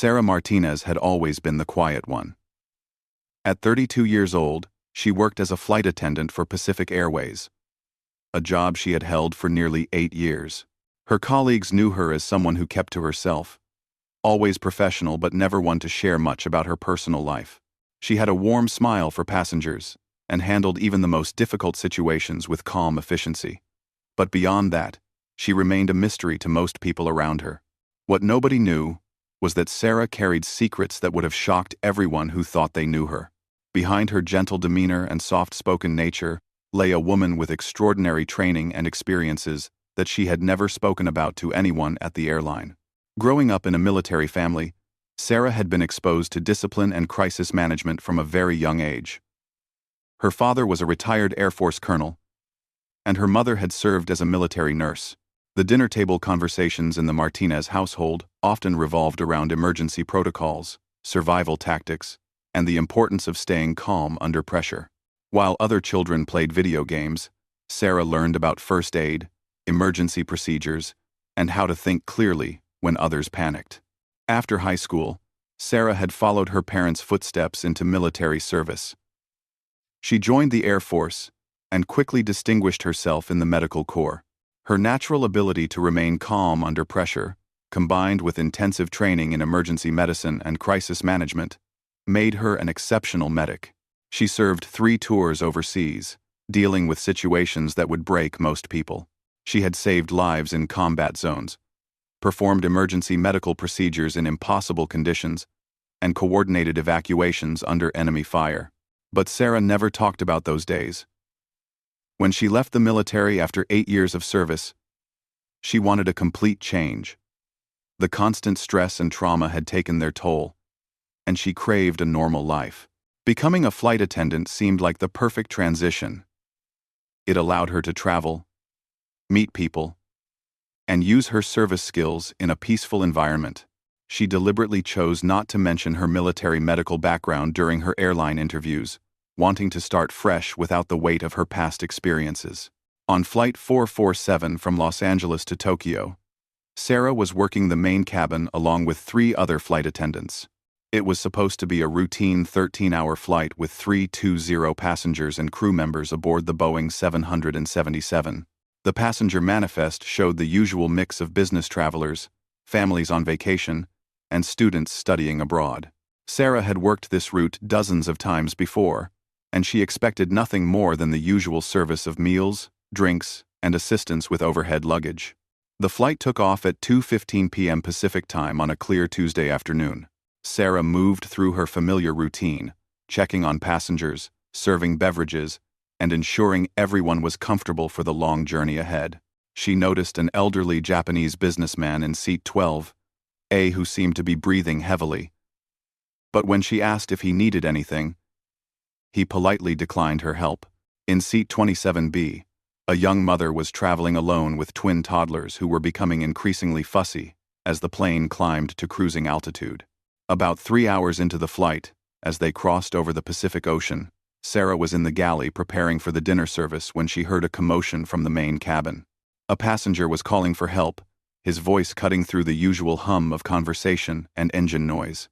Sarah Martinez had always been the quiet one. At 32 years old, she worked as a flight attendant for Pacific Airways, a job she had held for nearly 8 years. Her colleagues knew her as someone who kept to herself, always professional but never one to share much about her personal life. She had a warm smile for passengers and handled even the most difficult situations with calm efficiency. But beyond that, she remained a mystery to most people around her. What nobody knew was that Sarah carried secrets that would have shocked everyone who thought they knew her. Behind her gentle demeanor and soft-spoken nature lay a woman with extraordinary training and experiences that she had never spoken about to anyone at the airline. Growing up in a military family, Sarah had been exposed to discipline and crisis management from a very young age. Her father was a retired Air Force colonel, and her mother had served as a military nurse. The dinner table conversations in the Martinez household often revolved around emergency protocols, survival tactics, and the importance of staying calm under pressure. While other children played video games, Sarah learned about first aid, emergency procedures, and how to think clearly when others panicked. After high school, Sarah had followed her parents' footsteps into military service. She joined the Air Force and quickly distinguished herself in the medical corps. Her natural ability to remain calm under pressure, combined with intensive training in emergency medicine and crisis management, made her an exceptional medic. She served 3 tours overseas, dealing with situations that would break most people. She had saved lives in combat zones, performed emergency medical procedures in impossible conditions, and coordinated evacuations under enemy fire. But Sarah never talked about those days. When she left the military after 8 years of service, she wanted a complete change. The constant stress and trauma had taken their toll, and she craved a normal life. Becoming a flight attendant seemed like the perfect transition. It allowed her to travel, meet people, and use her service skills in a peaceful environment. She deliberately chose not to mention her military medical background during her airline interviews, wanting to start fresh without the weight of her past experiences. On Flight 447 from Los Angeles to Tokyo, Sarah was working the main cabin along with 3 other flight attendants. It was supposed to be a routine 13-hour flight with 320 passengers and crew members aboard the Boeing 777. The passenger manifest showed the usual mix of business travelers, families on vacation, and students studying abroad. Sarah had worked this route dozens of times before, and she expected nothing more than the usual service of meals, drinks, and assistance with overhead luggage. The flight took off at 2:15 p.m. Pacific Time on a clear Tuesday afternoon. Sarah moved through her familiar routine, checking on passengers, serving beverages, and ensuring everyone was comfortable for the long journey ahead. She noticed an elderly Japanese businessman in seat 12A who seemed to be breathing heavily. But when she asked if he needed anything, he politely declined her help. In seat 27B, a young mother was traveling alone with twin toddlers who were becoming increasingly fussy as the plane climbed to cruising altitude. About 3 hours into the flight, as they crossed over the Pacific Ocean, Sarah was in the galley preparing for the dinner service when she heard a commotion from the main cabin. A passenger was calling for help, his voice cutting through the usual hum of conversation and engine noise.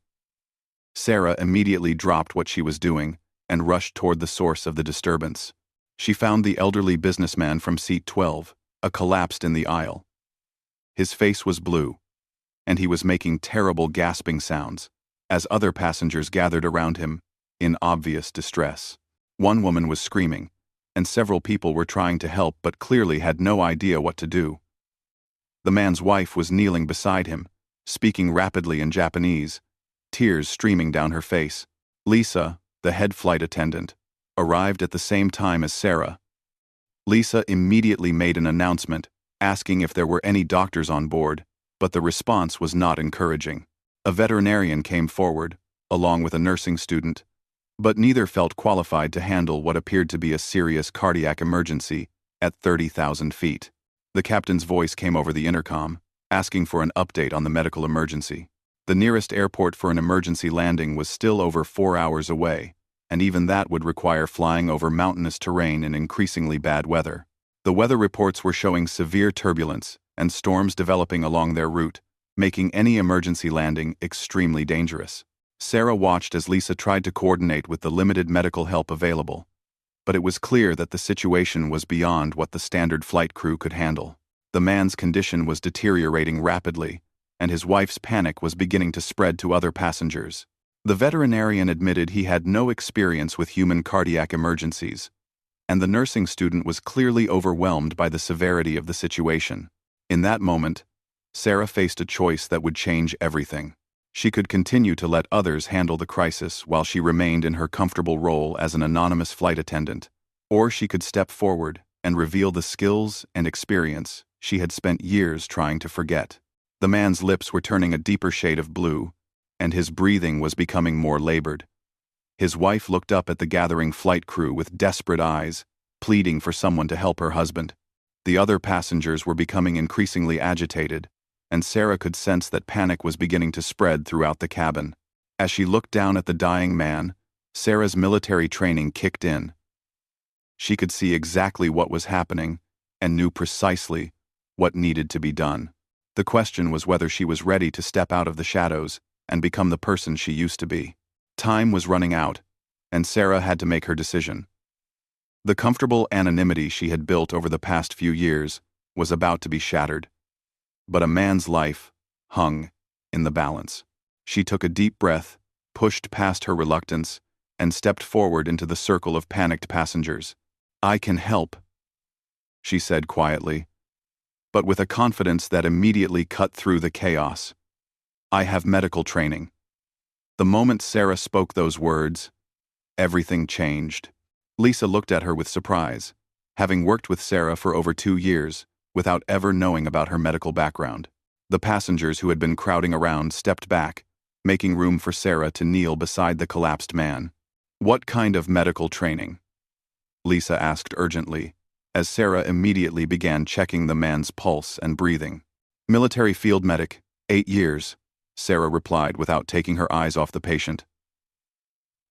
Sarah immediately dropped what she was doing and rushed toward the source of the disturbance. She found the elderly businessman from seat 12, collapsed in the aisle. His face was blue, and he was making terrible gasping sounds as other passengers gathered around him in obvious distress. One woman was screaming, and several people were trying to help but clearly had no idea what to do. The man's wife was kneeling beside him, speaking rapidly in Japanese, tears streaming down her face. Lisa, the head flight attendant, arrived at the same time as Sarah. Lisa immediately made an announcement, asking if there were any doctors on board, but the response was not encouraging. A veterinarian came forward, along with a nursing student, but neither felt qualified to handle what appeared to be a serious cardiac emergency at 30,000 feet. The captain's voice came over the intercom, asking for an update on the medical emergency. The nearest airport for an emergency landing was still over 4 hours away, and even that would require flying over mountainous terrain in increasingly bad weather. The weather reports were showing severe turbulence and storms developing along their route, making any emergency landing extremely dangerous. Sarah watched as Lisa tried to coordinate with the limited medical help available, but it was clear that the situation was beyond what the standard flight crew could handle. The man's condition was deteriorating rapidly, and his wife's panic was beginning to spread to other passengers. The veterinarian admitted he had no experience with human cardiac emergencies, and the nursing student was clearly overwhelmed by the severity of the situation. In that moment, Sarah faced a choice that would change everything. She could continue to let others handle the crisis while she remained in her comfortable role as an anonymous flight attendant, or she could step forward and reveal the skills and experience she had spent years trying to forget. The man's lips were turning a deeper shade of blue, and his breathing was becoming more labored. His wife looked up at the gathering flight crew with desperate eyes, pleading for someone to help her husband. The other passengers were becoming increasingly agitated, and Sarah could sense that panic was beginning to spread throughout the cabin. As she looked down at the dying man, Sarah's military training kicked in. She could see exactly what was happening and knew precisely what needed to be done. The question was whether she was ready to step out of the shadows and become the person she used to be. Time was running out, and Sarah had to make her decision. The comfortable anonymity she had built over the past few years was about to be shattered. But a man's life hung in the balance. She took a deep breath, pushed past her reluctance, and stepped forward into the circle of panicked passengers. "I can help," she said quietly, but with a confidence that immediately cut through the chaos. "I have medical training." The moment Sarah spoke those words, everything changed. Lisa looked at her with surprise, having worked with Sarah for over 2 years, without ever knowing about her medical background. The passengers who had been crowding around stepped back, making room for Sarah to kneel beside the collapsed man. "What kind of medical training?" Lisa asked urgently, as Sarah immediately began checking the man's pulse and breathing. "Military field medic, 8 years, Sarah replied without taking her eyes off the patient.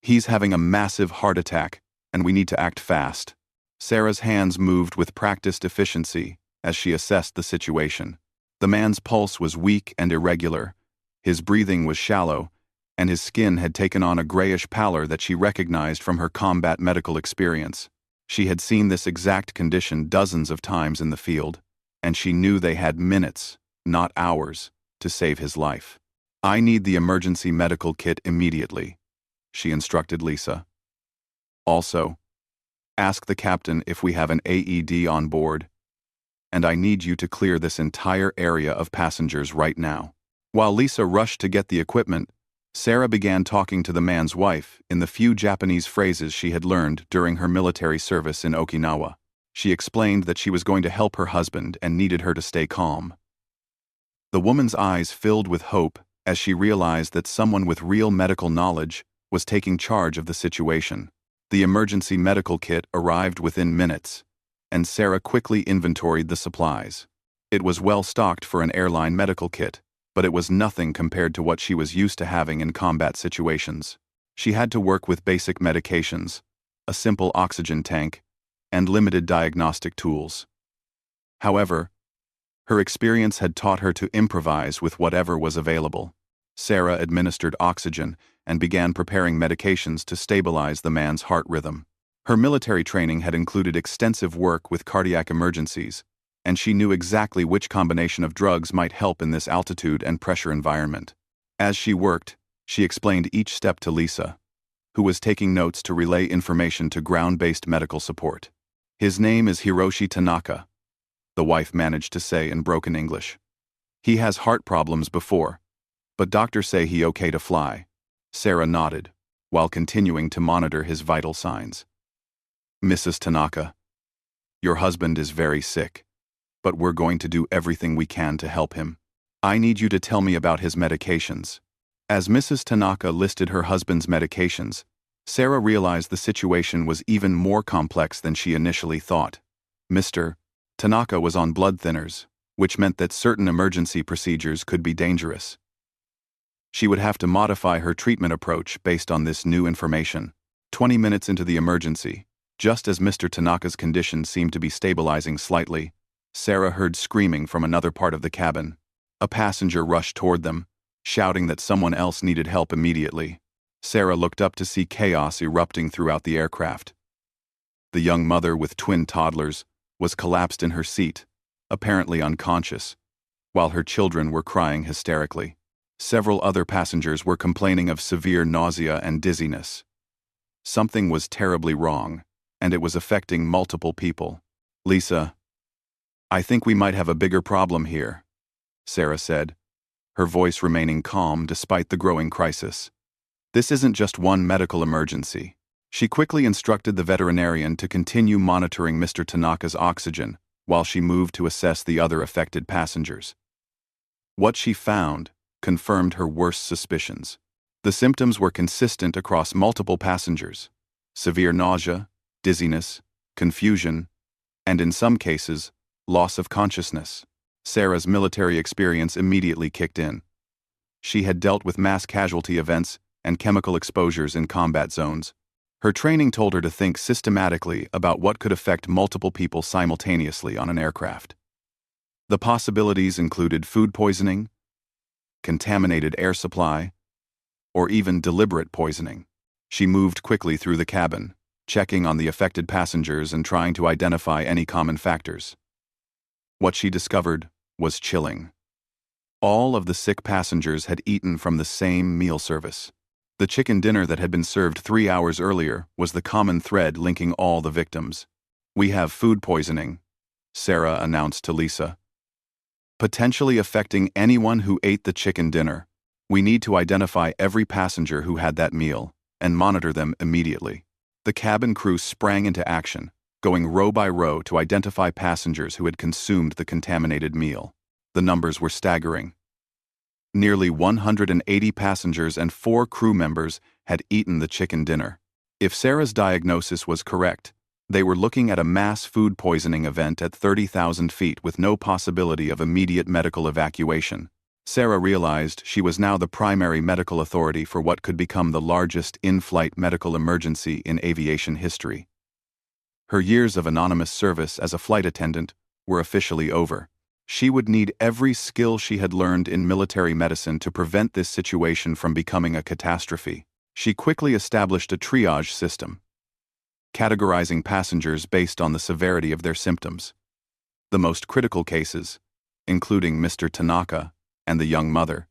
"He's having a massive heart attack, and we need to act fast." Sarah's hands moved with practiced efficiency as she assessed the situation. The man's pulse was weak and irregular, his breathing was shallow, and his skin had taken on a grayish pallor that she recognized from her combat medical experience. She had seen this exact condition dozens of times in the field, and she knew they had minutes, not hours, to save his life. "I need the emergency medical kit immediately," she instructed Lisa. "Also, ask the captain if we have an AED on board, and I need you to clear this entire area of passengers right now." While Lisa rushed to get the equipment, Sarah began talking to the man's wife in the few Japanese phrases she had learned during her military service in Okinawa. She explained that she was going to help her husband and needed her to stay calm. The woman's eyes filled with hope as she realized that someone with real medical knowledge was taking charge of the situation. The emergency medical kit arrived within minutes, and Sarah quickly inventoried the supplies. It was well stocked for an airline medical kit, but it was nothing compared to what she was used to having in combat situations. She had to work with basic medications, a simple oxygen tank, and limited diagnostic tools. However, her experience had taught her to improvise with whatever was available. Sarah administered oxygen and began preparing medications to stabilize the man's heart rhythm. Her military training had included extensive work with cardiac emergencies, and she knew exactly which combination of drugs might help in this altitude and pressure environment. As she worked, she explained each step to Lisa, who was taking notes to relay information to ground-based medical support. "His name is Hiroshi Tanaka," the wife managed to say in broken English. "He has heart problems before, but doctors say he okay to fly." Sarah nodded, while continuing to monitor his vital signs. "Mrs. Tanaka, your husband is very sick, but we're going to do everything we can to help him. I need you to tell me about his medications." As Mrs. Tanaka listed her husband's medications, Sarah realized the situation was even more complex than she initially thought. Mr. Tanaka was on blood thinners, which meant that certain emergency procedures could be dangerous. She would have to modify her treatment approach based on this new information. 20 minutes into the emergency, just as Mr. Tanaka's condition seemed to be stabilizing slightly, Sarah heard screaming from another part of the cabin. A passenger rushed toward them, shouting that someone else needed help immediately. Sarah looked up to see chaos erupting throughout the aircraft. The young mother with twin toddlers was collapsed in her seat, apparently unconscious, while her children were crying hysterically. Several other passengers were complaining of severe nausea and dizziness. Something was terribly wrong, and it was affecting multiple people. "Lisa, I think we might have a bigger problem here," Sarah said, her voice remaining calm despite the growing crisis. "This isn't just one medical emergency." She quickly instructed the veterinarian to continue monitoring Mr. Tanaka's oxygen while she moved to assess the other affected passengers. What she found confirmed her worst suspicions. The symptoms were consistent across multiple passengers: severe nausea, dizziness, confusion, and in some cases, loss of consciousness. Sarah's military experience immediately kicked in. She had dealt with mass casualty events and chemical exposures in combat zones. Her training told her to think systematically about what could affect multiple people simultaneously on an aircraft. The possibilities included food poisoning, contaminated air supply, or even deliberate poisoning. She moved quickly through the cabin, checking on the affected passengers and trying to identify any common factors. What she discovered was chilling. All of the sick passengers had eaten from the same meal service. The chicken dinner that had been served 3 hours earlier was the common thread linking all the victims. "We have food poisoning," Sarah announced to Lisa, "potentially affecting anyone who ate the chicken dinner. We need to identify every passenger who had that meal and monitor them immediately." The cabin crew sprang into action, going row by row to identify passengers who had consumed the contaminated meal. The numbers were staggering. Nearly 180 passengers and 4 crew members had eaten the chicken dinner. If Sarah's diagnosis was correct, they were looking at a mass food poisoning event at 30,000 feet with no possibility of immediate medical evacuation. Sarah realized she was now the primary medical authority for what could become the largest in-flight medical emergency in aviation history. Her years of anonymous service as a flight attendant were officially over. She would need every skill she had learned in military medicine to prevent this situation from becoming a catastrophe. She quickly established a triage system, categorizing passengers based on the severity of their symptoms. The most critical cases, including Mr. Tanaka and the young mother,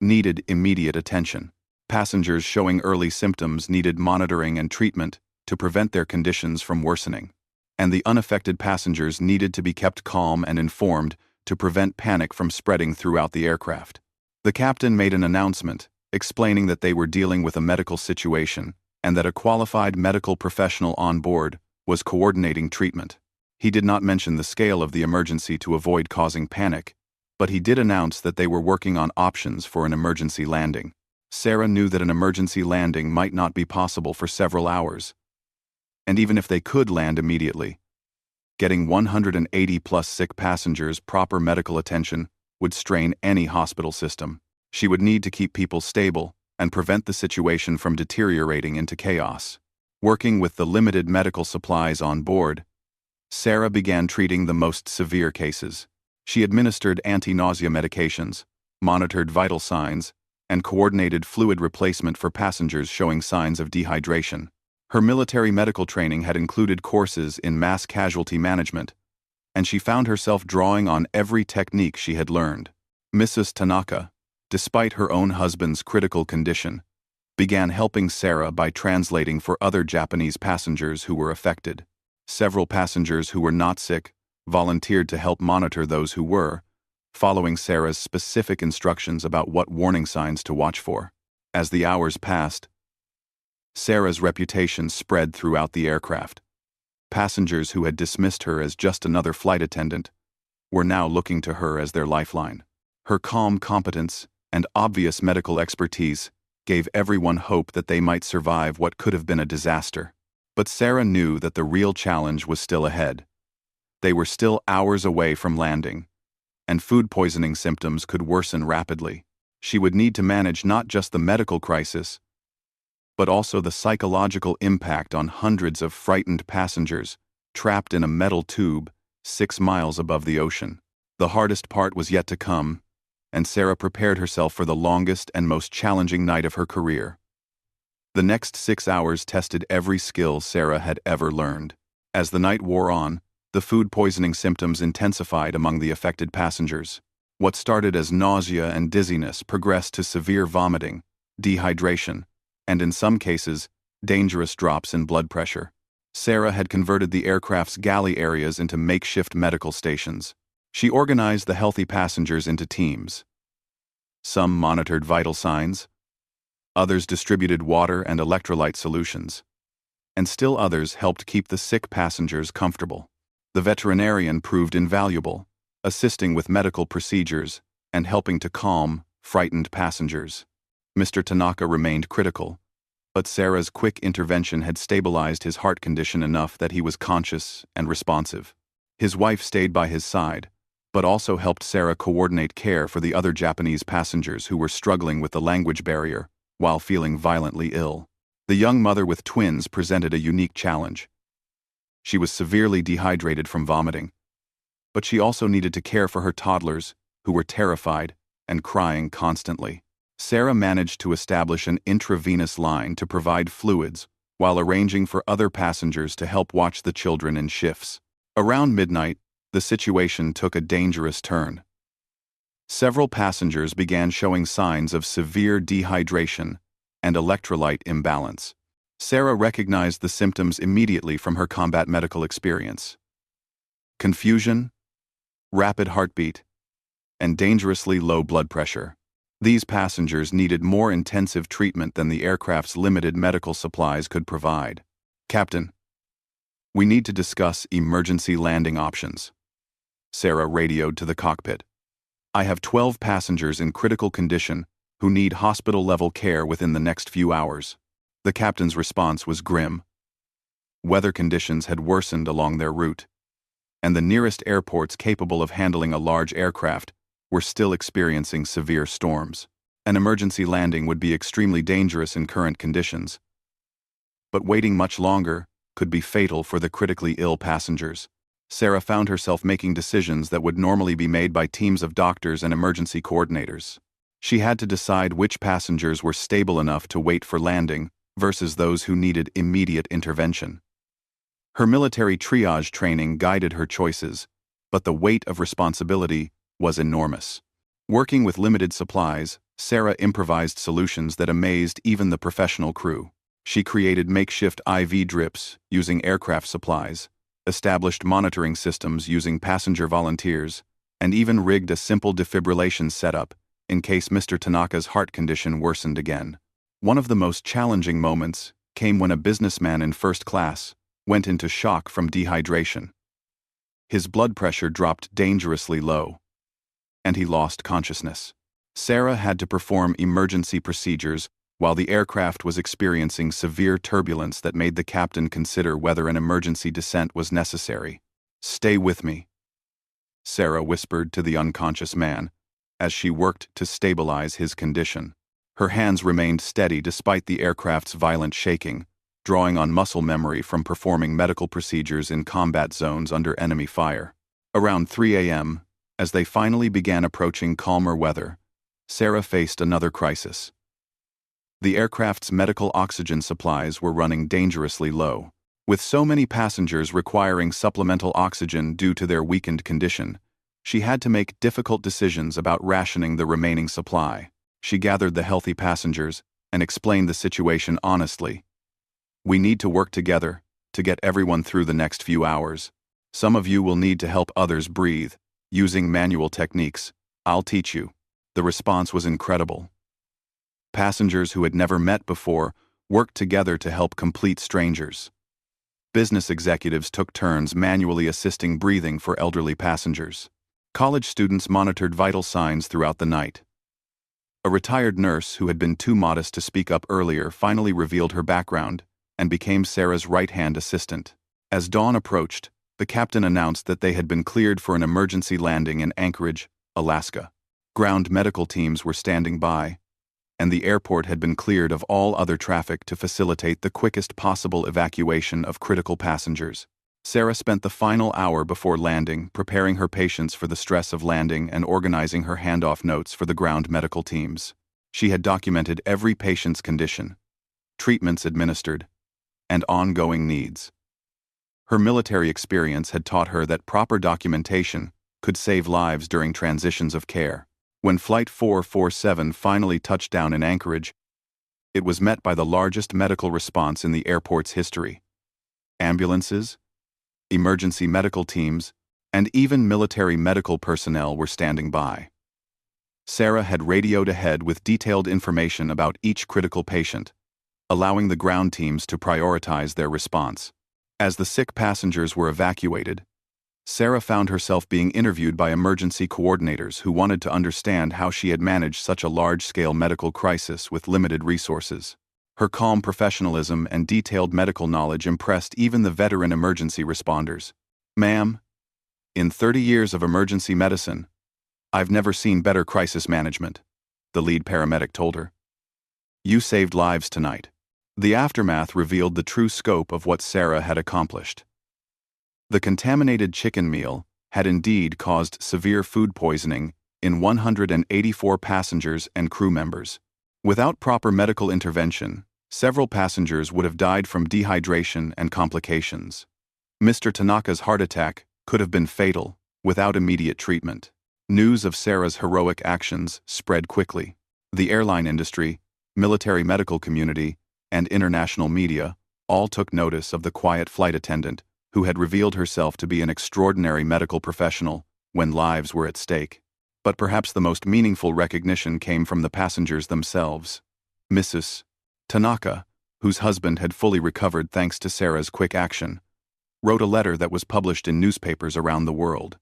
needed immediate attention. Passengers showing early symptoms needed monitoring and treatment to prevent their conditions from worsening, and the unaffected passengers needed to be kept calm and informed to prevent panic from spreading throughout the aircraft. The captain made an announcement explaining that they were dealing with a medical situation and that a qualified medical professional on board was coordinating treatment. He did not mention the scale of the emergency to avoid causing panic, but he did announce that they were working on options for an emergency landing. Sarah knew that an emergency landing might not be possible for several hours, and even if they could land immediately, getting 180-plus sick passengers proper medical attention would strain any hospital system. She would need to keep people stable and prevent the situation from deteriorating into chaos. Working with the limited medical supplies on board, Sarah began treating the most severe cases. She administered anti-nausea medications, monitored vital signs, and coordinated fluid replacement for passengers showing signs of dehydration. Her military medical training had included courses in mass casualty management, and she found herself drawing on every technique she had learned. Mrs. Tanaka, despite her own husband's critical condition, began helping Sarah by translating for other Japanese passengers who were affected. Several passengers who were not sick volunteered to help monitor those who were, following Sarah's specific instructions about what warning signs to watch for. As the hours passed, Sarah's reputation spread throughout the aircraft. Passengers who had dismissed her as just another flight attendant were now looking to her as their lifeline. Her calm competence and obvious medical expertise gave everyone hope that they might survive what could have been a disaster. But Sarah knew that the real challenge was still ahead. They were still hours away from landing, and food poisoning symptoms could worsen rapidly. She would need to manage not just the medical crisis, but also the psychological impact on hundreds of frightened passengers trapped in a metal tube 6 miles above the ocean. The hardest part was yet to come, and Sarah prepared herself for the longest and most challenging night of her career. The next 6 hours tested every skill Sarah had ever learned. As the night wore on, the food poisoning symptoms intensified among the affected passengers. What started as nausea and dizziness progressed to severe vomiting, dehydration, and in some cases, dangerous drops in blood pressure. Sarah had converted the aircraft's galley areas into makeshift medical stations. She organized the healthy passengers into teams. Some monitored vital signs, others distributed water and electrolyte solutions, and still others helped keep the sick passengers comfortable. The veterinarian proved invaluable, assisting with medical procedures and helping to calm frightened passengers. Mr. Tanaka remained critical, but Sarah's quick intervention had stabilized his heart condition enough that he was conscious and responsive. His wife stayed by his side, but also helped Sarah coordinate care for the other Japanese passengers who were struggling with the language barrier while feeling violently ill. The young mother with twins presented a unique challenge. She was severely dehydrated from vomiting, but she also needed to care for her toddlers, who were terrified and crying constantly. Sarah managed to establish an intravenous line to provide fluids while arranging for other passengers to help watch the children in shifts. Around midnight, the situation took a dangerous turn. Several passengers began showing signs of severe dehydration and electrolyte imbalance. Sarah recognized the symptoms immediately from her combat medical experience: confusion, rapid heartbeat, and dangerously low blood pressure. These passengers needed more intensive treatment than the aircraft's limited medical supplies could provide. "Captain, we need to discuss emergency landing options," Sarah radioed to the cockpit. "I have 12 passengers in critical condition who need hospital-level care within the next few hours." The captain's response was grim. Weather conditions had worsened along their route, and the nearest airports capable of handling a large aircraft were still experiencing severe storms. An emergency landing would be extremely dangerous in current conditions, but waiting much longer could be fatal for the critically ill passengers. Sarah found herself making decisions that would normally be made by teams of doctors and emergency coordinators. She had to decide which passengers were stable enough to wait for landing versus those who needed immediate intervention. Her military triage training guided her choices, but the weight of responsibility was enormous. Working with limited supplies, Sarah improvised solutions that amazed even the professional crew. She created makeshift IV drips using aircraft supplies, established monitoring systems using passenger volunteers, and even rigged a simple defibrillation setup in case Mr. Tanaka's heart condition worsened again. One of the most challenging moments came when a businessman in first class went into shock from dehydration. His blood pressure dropped dangerously low, and he lost consciousness. Sarah had to perform emergency procedures while the aircraft was experiencing severe turbulence that made the captain consider whether an emergency descent was necessary. "Stay with me," Sarah whispered to the unconscious man as she worked to stabilize his condition. Her hands remained steady despite the aircraft's violent shaking, drawing on muscle memory from performing medical procedures in combat zones under enemy fire. Around 3 a.m., as they finally began approaching calmer weather, Sarah faced another crisis. The aircraft's medical oxygen supplies were running dangerously low. With so many passengers requiring supplemental oxygen due to their weakened condition, she had to make difficult decisions about rationing the remaining supply. She gathered the healthy passengers and explained the situation honestly. "We need to work together to get everyone through the next few hours. Some of you will need to help others breathe, using manual techniques. I'll teach you." The response was incredible. Passengers who had never met before worked together to help complete strangers. Business executives took turns manually assisting breathing for elderly passengers. College students monitored vital signs throughout the night. A retired nurse who had been too modest to speak up earlier finally revealed her background and became Sarah's right-hand assistant. As dawn approached, the captain announced that they had been cleared for an emergency landing in Anchorage, Alaska. Ground medical teams were standing by, and the airport had been cleared of all other traffic to facilitate the quickest possible evacuation of critical passengers. Sarah spent the final hour before landing preparing her patients for the stress of landing and organizing her handoff notes for the ground medical teams. She had documented every patient's condition, treatments administered, and ongoing needs. Her military experience had taught her that proper documentation could save lives during transitions of care. When Flight 447 finally touched down in Anchorage, it was met by the largest medical response in the airport's history. Ambulances, emergency medical teams, and even military medical personnel were standing by. Sarah had radioed ahead with detailed information about each critical patient, allowing the ground teams to prioritize their response. As the sick passengers were evacuated, Sarah found herself being interviewed by emergency coordinators who wanted to understand how she had managed such a large-scale medical crisis with limited resources. Her calm professionalism and detailed medical knowledge impressed even the veteran emergency responders. "Ma'am, in 30 years of emergency medicine, I've never seen better crisis management," the lead paramedic told her. "You saved lives tonight." The aftermath revealed the true scope of what Sarah had accomplished. The contaminated chicken meal had indeed caused severe food poisoning in 184 passengers and crew members. Without proper medical intervention, several passengers would have died from dehydration and complications. Mr. Tanaka's heart attack could have been fatal without immediate treatment. News of Sarah's heroic actions spread quickly. The airline industry, military medical community, and international media all took notice of the quiet flight attendant who had revealed herself to be an extraordinary medical professional when lives were at stake. But perhaps the most meaningful recognition came from the passengers themselves. Mrs. Tanaka, whose husband had fully recovered thanks to Sarah's quick action, wrote a letter that was published in newspapers around the world.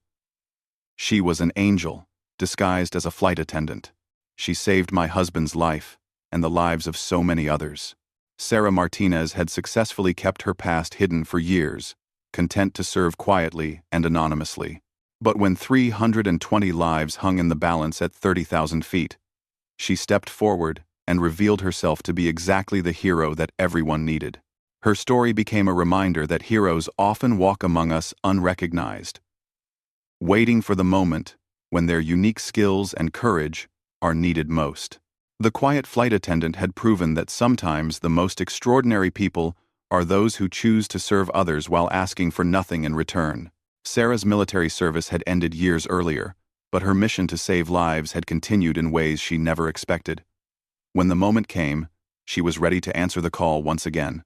"She was an angel, disguised as a flight attendant. She saved my husband's life and the lives of so many others." Sarah Martinez had successfully kept her past hidden for years, content to serve quietly and anonymously. But when 320 lives hung in the balance at 30,000 feet, she stepped forward and revealed herself to be exactly the hero that everyone needed. Her story became a reminder that heroes often walk among us unrecognized, waiting for the moment when their unique skills and courage are needed most. The quiet flight attendant had proven that sometimes the most extraordinary people are those who choose to serve others while asking for nothing in return. Sarah's military service had ended years earlier, but her mission to save lives had continued in ways she never expected. When the moment came, she was ready to answer the call once again.